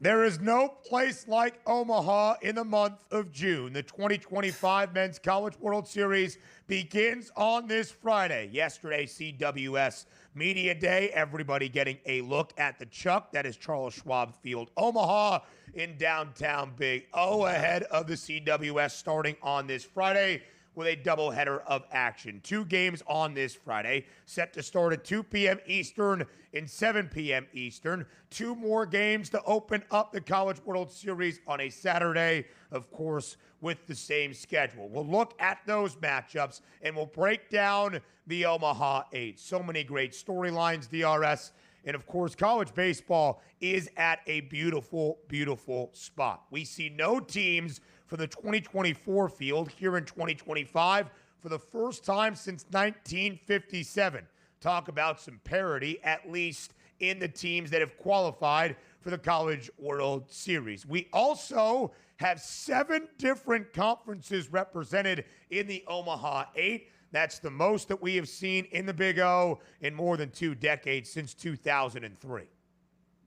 There is no place like Omaha in the month of June. The 2025 Men's College World Series begins on this Friday. Yesterday, CWS Media Day. Everybody getting a look at the Chuck. That is Charles Schwab Field, Omaha, in downtown Big O, ahead of the CWS starting on this Friday with a doubleheader of action. 2 games on this Friday, set to start at 2 p.m. Eastern and 7 p.m. Eastern. 2 more games to open up the College World Series on a Saturday, of course, with the same schedule. We'll look at those matchups, and we'll break down the Omaha 8. So many great storylines, DRS. And, of course, college baseball is at a beautiful, beautiful spot. We see no teams for the 2024 field here in 2025 for the first time since 1957. Talk about some parity, at least in the teams that have qualified for the College World Series. We also have 7 different conferences represented in the Omaha 8. That's the most that we have seen in the Big O in more than 2 decades, since 2003.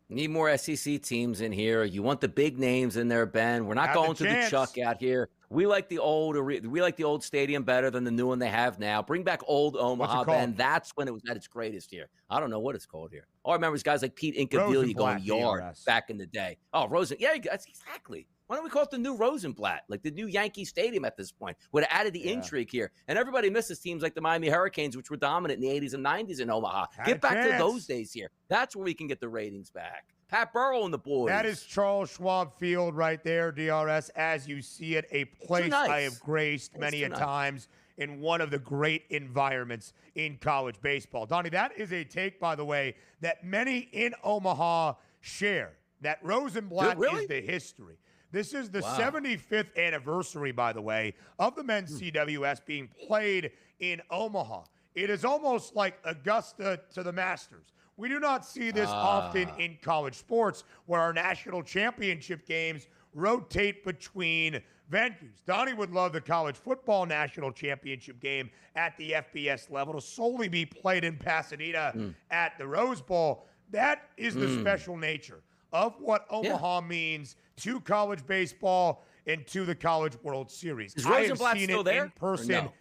Need more SEC teams in here. You want the big names in there, Ben. We're not going to the Chuck out here. We like the old stadium better than the new one they have now. Bring back old Omaha, Ben. That's when it was at its greatest here. I don't know what it's called here. All I remember is guys like Pete Incaviglia going yard back in the day. Oh, Rosen. Yeah, that's exactly. Why don't we call it the new Rosenblatt, like the new Yankee Stadium at this point? Would have added the intrigue here. And everybody misses teams like the Miami Hurricanes, which were dominant in the 80s and 90s in Omaha. Get back to those days here. That's where we can get the ratings back. Pat Burrell and the boys. That is Charles Schwab Field right there, DRS, as you see it, a place I have graced many a times in one of the great environments in college baseball. Donnie, that is a take, by the way, that many in Omaha share, that Rosenblatt is the history. This is the 75th anniversary, by the way, of the men's CWS being played in Omaha. It is almost like Augusta to the Masters. We do not see this often in college sports, where our national championship games rotate between venues. Donnie would love the college football national championship game at the FBS level to solely be played in Pasadena at the Rose Bowl. That is the special nature of what Omaha means to college baseball and to the College World Series. Is Rosenblatt still there? In person. No?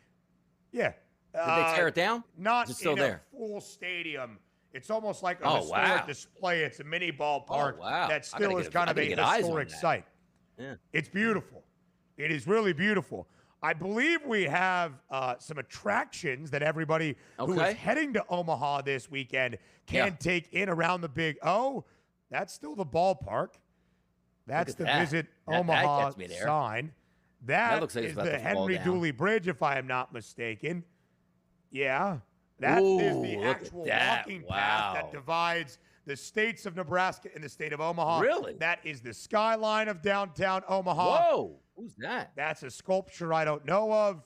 Yeah. Did they tear it down? Not is it still in there? a full stadium. It's almost like a historic display. It's a mini ballpark that still is kind of a historic site. Yeah. It's beautiful. It is really beautiful. I believe we have some attractions that everybody who is heading to Omaha this weekend can take in around the Big O. That's still the ballpark. That's the Visit Omaha sign. That looks like is the Henry Dooley Bridge, if I am not mistaken. Yeah. That is the actual walking path that divides the states of Nebraska and the state of Omaha. Really? That is the skyline of downtown Omaha. Whoa. Who's that? That's a sculpture I don't know of.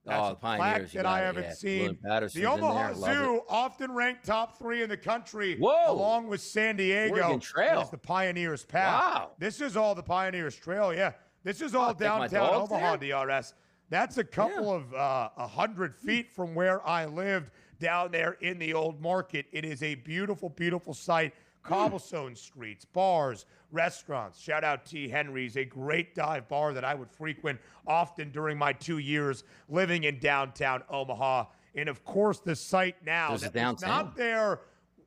That's a plaque that I haven't seen. The Omaha Zoo, often ranked top 3 in the country, along with San Diego. Oregon Trail. Is the Pioneers Path. Wow. This is all the Pioneers Trail, yeah. This is all downtown Omaha, DRS. That's a couple of 100 feet from where I lived down there in the old market. It is a beautiful, beautiful site. Cobblestone streets, bars, restaurants. Shout out T. Henry's, a great dive bar that I would frequent often during my 2 years living in downtown Omaha. And, of course, the site now that was not there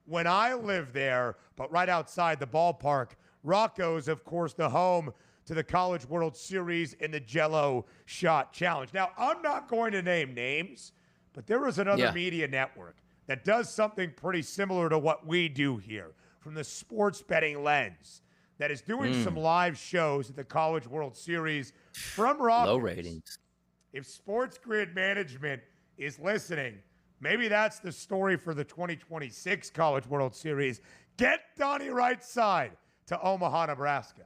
when I lived there, but right outside the ballpark. Rocco's, of course, the home to the College World Series and the Jell-O Shot Challenge. Now, I'm not going to name names, but there is another media network that does something pretty similar to what we do here from the sports betting lens, that is doing some live shows at the College World Series from Rocco's. Low ratings. If Sports Grid Management is listening, maybe that's the story for the 2026 College World Series. Get Donnie Wright's side to Omaha, Nebraska.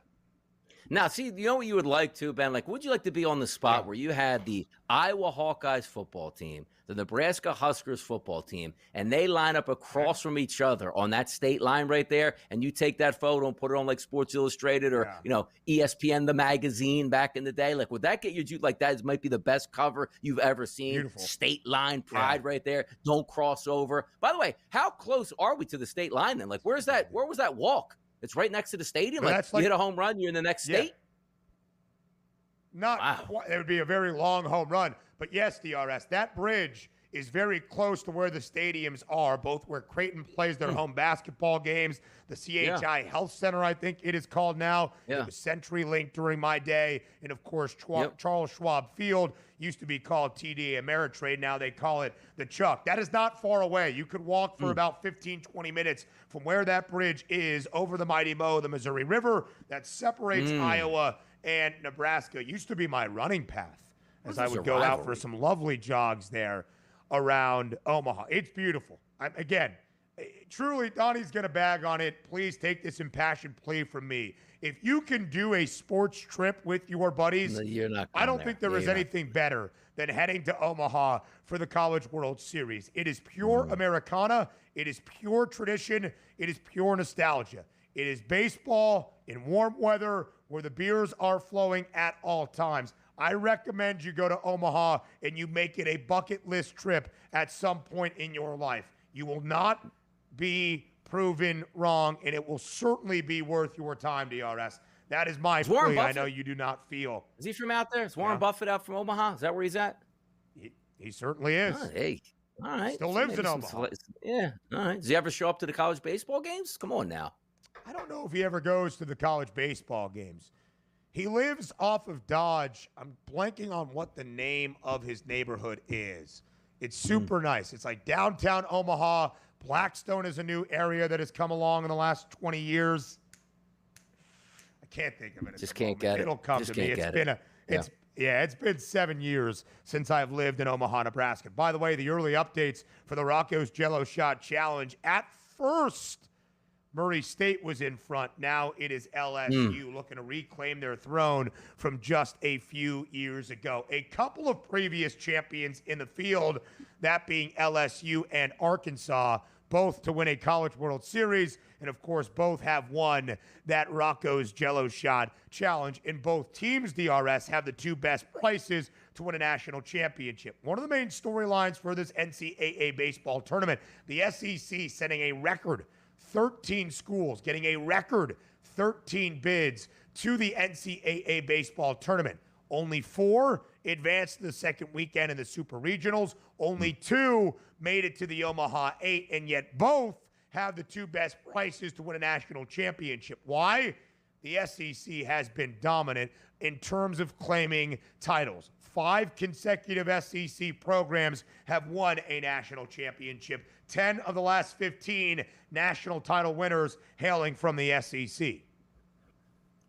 Now, see, you know what you would like to, Ben? Like, would you like to be on the spot where you had the Iowa Hawkeyes football team, the Nebraska Huskers football team, and they line up across from each other on that state line right there, and you take that photo and put it on, like, Sports Illustrated or, you know, ESPN, the magazine back in the day? Like, would that get you, like, that might be the best cover you've ever seen? Beautiful. State line pride right there. Don't cross over. By the way, how close are we to the state line then? Like, where was that walk? It's right next to the stadium. But Like, that's you hit a home run, you're in the next state. Not Wow. quite. It would be a very long home run. But yes, DRS, that bridge is very close to where the stadiums are, both where Creighton plays their home basketball games, the CHI Health Center, I think it is called now. Yeah. It was CenturyLink during my day. And, of course, Charles Schwab Field used to be called TD Ameritrade. Now they call it the Chuck. That is not far away. You could walk for about 15, 20 minutes from where that bridge is over the mighty Mo, the Missouri River, that separates Iowa and Nebraska. It used to be my running path as I would go out for some lovely jogs there around Omaha. It's beautiful. Again, truly, Donnie's going to bag on it. Please take this impassioned plea from me. If you can do a sports trip with your buddies, You're not I don't think there is anything better than heading to Omaha for the College World Series. It is pure Americana. It is pure tradition. It is pure nostalgia. It is baseball in warm weather where the beers are flowing at all times. I recommend you go to Omaha and you make it a bucket list trip at some point in your life. You will not be proven wrong, and it will certainly be worth your time, DRS. That is my plea. I know you do not feel. Is he from out there? Is Warren Buffett out from Omaha? Is that where he's at? He certainly is. Oh, hey, all right. Still lives in Omaha. Yeah, all right. Does he ever show up to the college baseball games? Come on now. I don't know if he ever goes to the college baseball games. He lives off of Dodge. I'm blanking on what the name of his neighborhood is. It's super nice. It's like downtown Omaha. Blackstone is a new area that has come along in the last 20 years. I can't think of it. Just can't get it. It'll come to me. It's been 7 years since I've lived in Omaha, Nebraska. By the way, the early updates for the Rocco's Jello Shot Challenge. At first, Murray State was in front. Now it is LSU looking to reclaim their throne from just a few years ago. A couple of previous champions in the field, that being LSU and Arkansas, both to win a College World Series, and of course both have won that Rocco's Jello Shot Challenge. And both teams, DRS, have the two best prices to win a national championship. One of the main storylines for this NCAA baseball tournament, the SEC sending a record 13 schools, getting a record 13 bids to the NCAA baseball tournament. Only 4 advanced to the second weekend in the Super Regionals. Only 2 made it to the Omaha 8, and yet both have the two best prices to win a national championship. Why? The SEC has been dominant in terms of claiming titles. 5 consecutive SEC programs have won a national championship. 10 of the last 15 national title winners hailing from the SEC.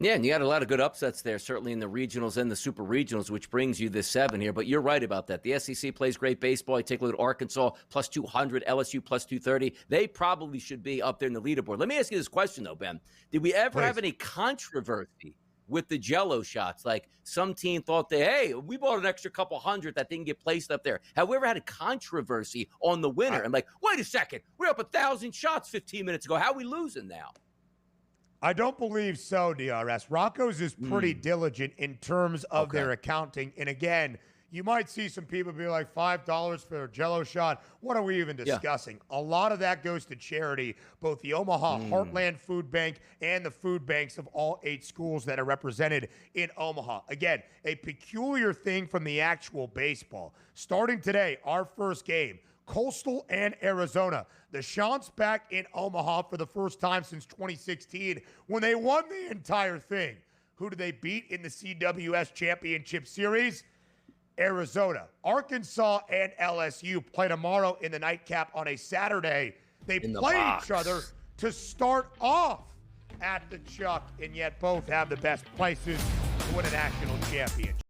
Yeah, and you had a lot of good upsets there, certainly in the regionals and the super regionals, which brings you this 7 here. But you're right about that. The SEC plays great baseball. You take a look at Arkansas, plus 200, LSU, plus 230. They probably should be up there in the leaderboard. Let me ask you this question, though, Ben. Did we ever have any controversy with the Jello shots? Like some team thought hey, we bought an extra couple hundred that didn't get placed up there. Have we ever had a controversy on the winner? I'm like, wait a second, we're up 1,000 shots 15 minutes ago. How are we losing now? I don't believe so, DRS. Rocco's is pretty diligent in terms of their accounting. And again, you might see some people be like, $5 for a Jello shot. What are we even discussing? A lot of that goes to charity, both the Omaha Heartland Food Bank and the food banks of all 8 schools that are represented in Omaha. Again, a peculiar thing from the actual baseball. Starting today, our first game, Coastal and Arizona. The Chants back in Omaha for the first time since 2016 when they won the entire thing. Who did they beat in the CWS Championship Series? Arizona. Arkansas and LSU play tomorrow in the nightcap on a Saturday. They play each other to start off at the Chuck, and yet both have the best prices to win a national championship.